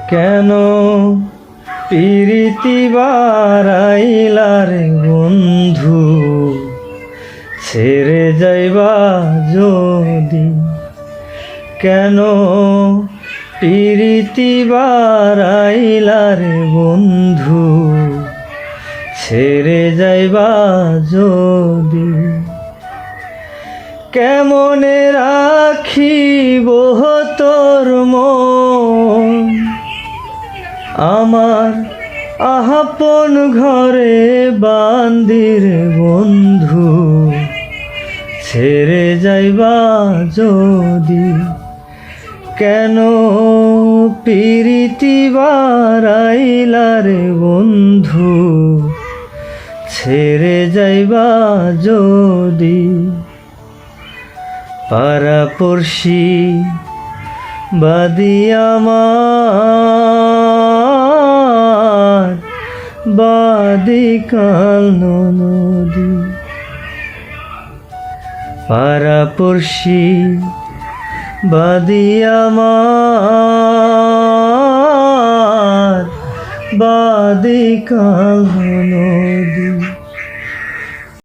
কেন প্রীতি বারাইলার বন্ধু, ছেড়ে যাইবা যদি? কেন প্রীতি বারাইলার বন্ধু, ছেড়ে যাইবা যদি? কেমনে রাখিব তোর মন আমার আপন ঘরে বান্দির বন্ধু, ছেড়ে যাইবা যদি? কেন প্রীতি বারাইলার বন্ধু, ছেড়ে যাইবা যদি? পাড়াপড়শি বাদি আমার, বাদি কাল নদী। পাড়াপড়শি বাদি আমার, বাদি কাল নদী।